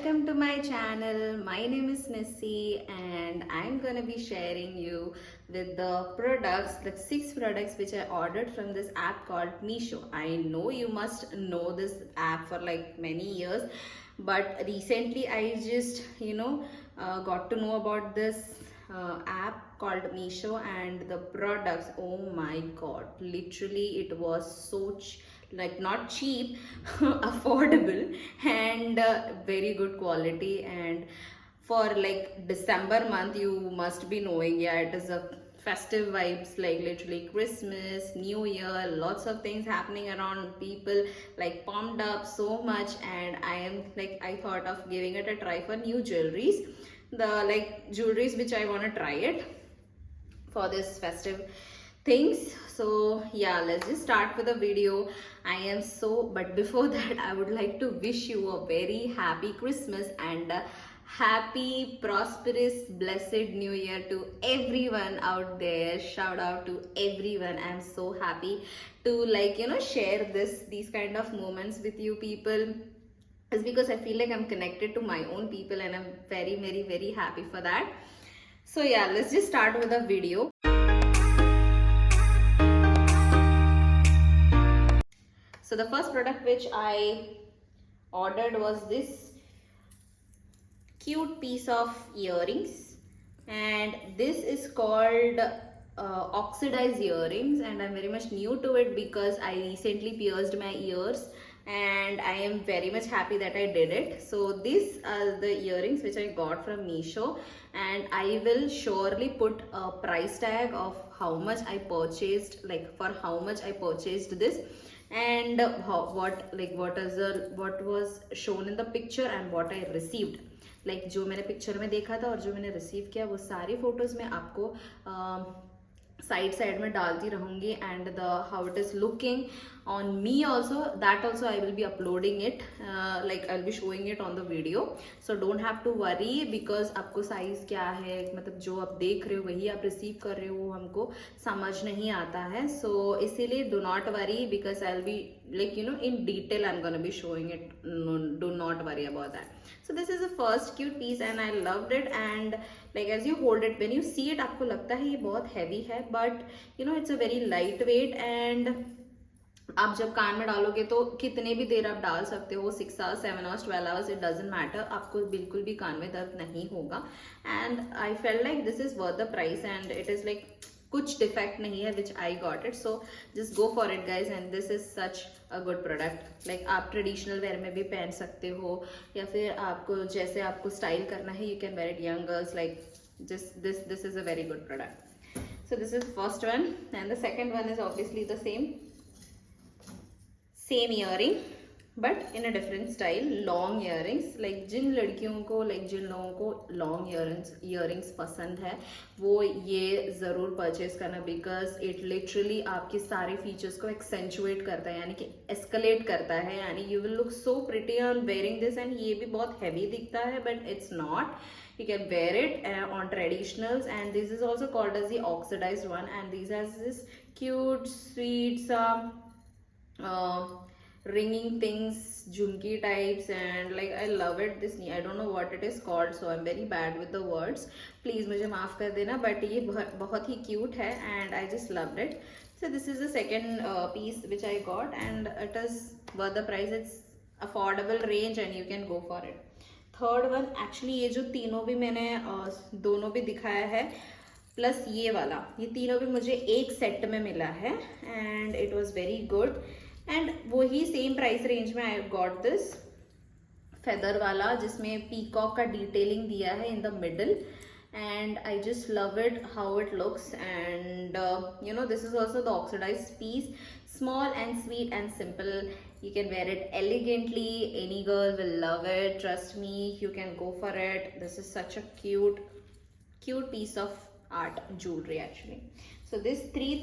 welcome to my channel. My name is Nissy and I'm gonna be sharing you with the products, the 6 products which I ordered from this app called Meesho. I know you must know this app for like many years, but recently I just got to know about this app called Meesho and the products. Oh my god, literally it was so like not cheap, affordable, and very good quality. And for like December month, you must be knowing, yeah, it is a festive vibes, like literally Christmas, New Year, lots of things happening around, people like pumped up so much. And I thought of giving it a try for new jewelries, the like jewelries which I want to try it for this festive things. So yeah, let's just start with the video. But before that, I would like to wish you a very happy Christmas and a happy, prosperous, blessed new year to everyone out there. Shout out to everyone. I'm so happy to share these kind of moments with you people, is because I feel like I'm connected to my own people and I'm very, very, very happy for that. So yeah, let's just start with the video. So the first product which I ordered was this cute piece of earrings, and this is called oxidized earrings, and I'm very much new to it because I recently pierced my ears and I am very much happy that I did it. So these are the earrings which I got from Meesho, and I will surely put a price tag of how much I purchased, like for how much I purchased this, and what was shown in the picture and what I received. Like जो मैंने picture में देखा था और जो मैंने receive किया, वो सारी फोटोज मैं आपको साइड में डालती रहूंगी. And the how it is looking on me also, that also I will be uploading it, like I will be showing it on the video. So don't have to worry, because आपको size क्या है, मतलब जो आप देख रहे हो वही आप रिसीव कर रहे हो, वो हमको समझ नहीं आता है. सो इसीलिए do not worry, because I will B in detail I'm gonna be showing it. No, do not worry about that. So this is the first cute piece and I loved it. And like as you hold it, when you see it, आपको लगता है ये बहुत heavy है, but it's a very lightweight. And आप जब कान में डालोगे तो कितने भी देर आप डाल सकते हो, 6 hours, 7 hours, 12 hours, it doesn't matter, आपको बिल्कुल भी कान में दर्द नहीं होगा. And I felt like this is worth the price and it is like कुछ डिफेक्ट नहीं है which I got it. So just go for it guys, and this is such a good product. Like आप traditional wear में भी पहन सकते हो, या फिर आपको जैसे आपको स्टाइल करना है, you can wear it young girls. Like just this is a very good product. So this is first one, and the second one is obviously the same earring but in a different style. Long earrings, like जिन लड़कियों को, like जिन लोगों को long earrings पसंद है, वो ये ज़रूर परचेज करना, बिकॉज इट लिटरली आपके सारे फीचर्स को एक्सेंचुएट करता है, यानी कि एस्केलेट करता है. यानी you will look so pretty on wearing this. And ये भी बहुत हैवी दिखता है, but it's not. You can wear it on traditionals, and this is also called as the oxidized one, and these has this cute sweet ringing things, jhumki types, and like I love it. This I don't know what it is called, so I'm very bad with the words, please मुझे माफ कर देना, but ये बहुत ही cute है and I just loved it. So this is the second piece which I got, and it is worth the price. It's affordable range and you can go for it. Third one, actually ये जो तीनों भी मैंने दोनों भी दिखाया है plus ये वाला, ये तीनों भी मुझे एक सेट में मिला है and it was very good. And वही सेम प्राइस रेंज में आई गॉट दिस फेदर वाला, जिसमें पीकॉक का डिटेलिंग दिया है in the middle, and I just love it how it looks. And this is also the oxidized piece, small and sweet and simple. You can wear it elegantly, any girl will love it, trust me. You can go for it. This is such a cute piece of art jewelry actually. So these three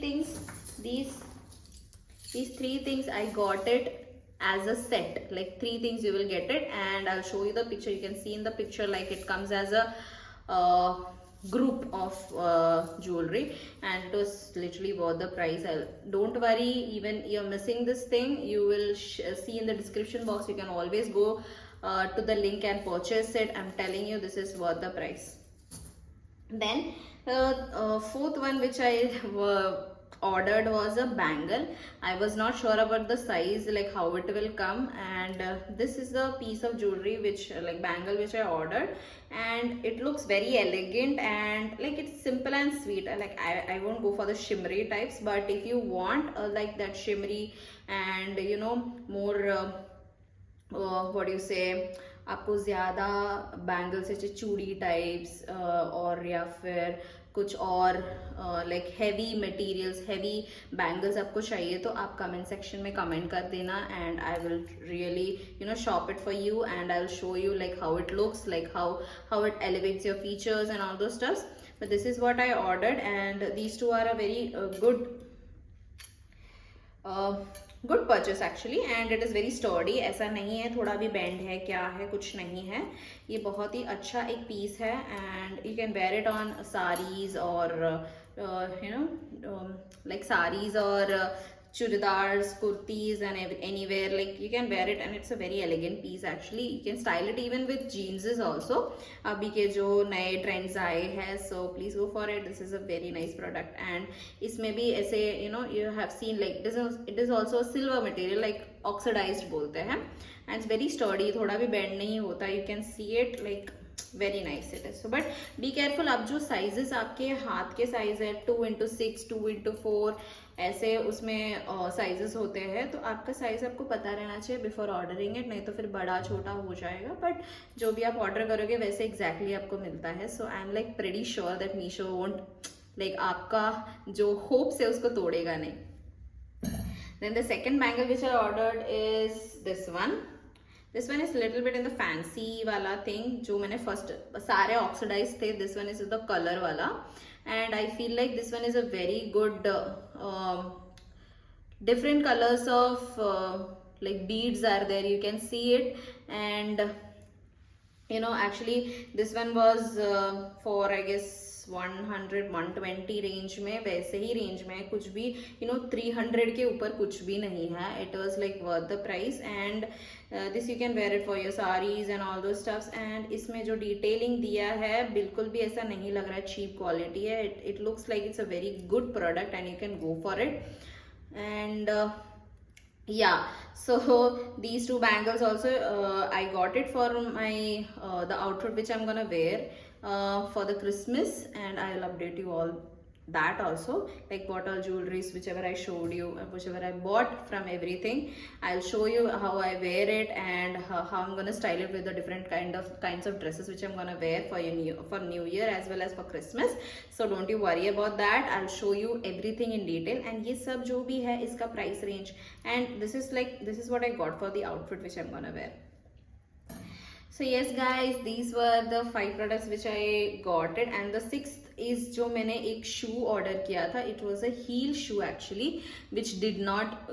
things I got it as a set, like 3 things you will get it, and I'll show you the picture. You can see in the picture like it comes as a group of jewelry, and it was literally worth the price. Don't worry, even you're missing this thing, you will see in the description box, you can always go to the link and purchase it. I'm telling you, this is worth the price. Then fourth one which I ordered was a bangle. I was not sure about the size, like how it will come, and this is the piece of jewelry which like bangle which I ordered, and it looks very elegant and like it's simple and sweet. Like I won't go for the shimmery types, but if you want like that shimmery and you know more what do you say, आपको ज़्यादा bangles जैसे चूड़ी types और या फिर कुछ और like heavy materials, heavy bangles आपको चाहिए तो आप कमेंट सेक्शन में कमेंट कर देना, and I will really you know shop it for you, and I will show you like how it looks, like how it elevates your features and all those stuff. But this is what I ordered, and these two are a very good purchase actually, and it is very sturdy. ऐसा नहीं है थोड़ा भी bend है क्या है, कुछ नहीं है, ये बहुत ही अच्छा एक पीस है, and you can wear it on sarees और you know like sarees और churidars, kurtis and anywhere, like you can wear it, and it's a very elegant piece actually. You can style it even with jeans also, अभी के जो नए trends आए हैं, so please go for it. This is a very nice product, and इसमें भी ऐसे you know you have seen like it is also a silver material, like oxidized बोलते हैं, and it's very sturdy, थोड़ा भी bend नहीं होता. You can see it like very nice it is. So but be careful, अब जो sizes आपके हाथ के size है 2x6, 2x4 ऐसे उसमें साइजेस होते हैं, तो आपका साइज आपको पता रहना चाहिए बिफोर ऑर्डरिंग इट, नहीं तो फिर बड़ा छोटा हो जाएगा. बट जो भी आप ऑर्डर करोगे वैसे एग्जैक्टली आपको मिलता है. So I am like pretty sure that Meesho won't like आपका जो होप्स है उसको तोड़ेगा नहीं. Then the second bangle which I ordered is this one. This one is little bit in the fancy वाला थिंग, जो मैंने फर्स्ट सारे ऑक्सीडाइज थे. This one is the colour वाला, and I feel like this one is a very good different colors of like beads are there, you can see it, and you know actually this one was for I guess 100-120 range में, वैसे ही range में कुछ भी you know 300 के ऊपर कुछ भी नहीं है. It was like worth the price, and this you can wear it for your sarees and all those stuffs. and इसमें जो डिटेलिंग दिया है बिल्कुल भी ऐसा नहीं लग रहा है चीप क्वालिटी है. it looks like it's a very good product and you can go for it. and yeah, so these two bangles also I got it for my the outfit which I'm gonna wear for the Christmas, and I'll update you all that also, like what all jewelries, whichever I showed you, whichever I bought from everything, I'll show you how I wear it, and how I'm gonna style it with the different kinds of dresses which I'm gonna wear for New Year as well as for Christmas. So don't you worry about that, I'll show you everything in detail. and ये सब जो भी है इसका price range, and this is what I got for the outfit which I'm gonna wear. So yes guys, these were the 5 products which I got it, and the 6th is जो मैंने एक shoe order किया था. It was a heel shoe actually which did not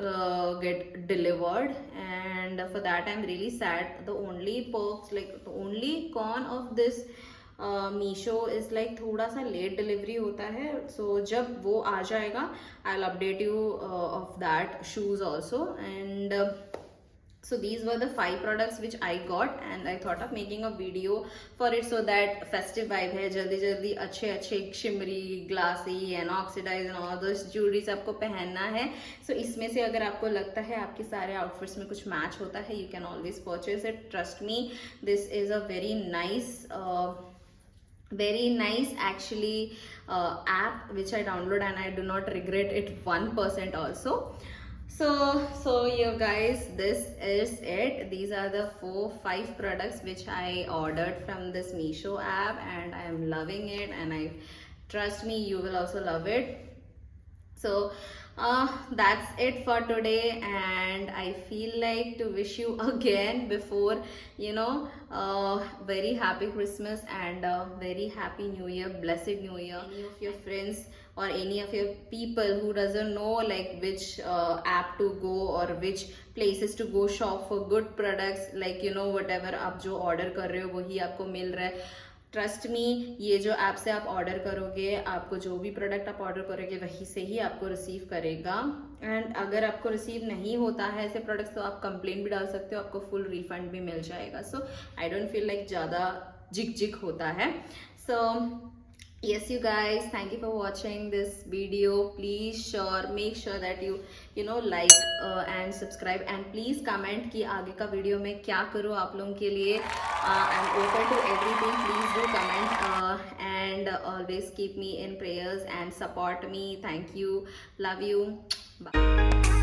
get delivered, and for that I'm really sad. The only perks, like the only con of this Meesho is like थोड़ा सा late delivery होता है. सो जब वो आ जाएगा I will update you of that shoes also. And so these were the 5 products which I got, and I thought of making a video for it, so that festive vibe है, जल्दी जल्दी अच्छे अच्छे shimmery, glassy and oxidized and all those jewelries आपको पहनना है. so इसमें से अगर आपको लगता है आपके सारे outfits में कुछ match होता है, you can always purchase it. trust me, this is a very nice actually app which I download, and I do not regret it 1% also. So you guys, this is it. These are the 4-5 products which I ordered from this Meesho app, and I am loving it, and I trust me you will also love it. So that's it for today, and I feel like to wish you again before you know very happy Christmas and very happy New Year, blessed New Year. Any of your friends or any of your people who doesn't know like which app to go or which places to go shop for good products, like you know whatever आप जो order कर रहे हो वही आपको मिल रहा है, trust me, ये जो ऐप से आप ऑर्डर करोगे, आपको जो भी प्रोडक्ट आप ऑर्डर करोगे वहीं से ही आपको रिसीव करेगा। एंड अगर आपको रिसीव नहीं होता है ऐसे प्रोडक्ट्स तो आप कंप्लेंट भी डाल सकते हो, आपको फुल रिफंड भी मिल जाएगा। सो आई डोंट फील लाइक ज़्यादा जिक जिक होता है। सो yes you guys, thank you for watching this video. Please make sure that you know like and subscribe, and please comment कि आगे का वीडियो में क्या करूँ आप लोगों के लिए। I'm open to everything. Please do comment and always keep me in prayers and support me. Thank you, love you, bye.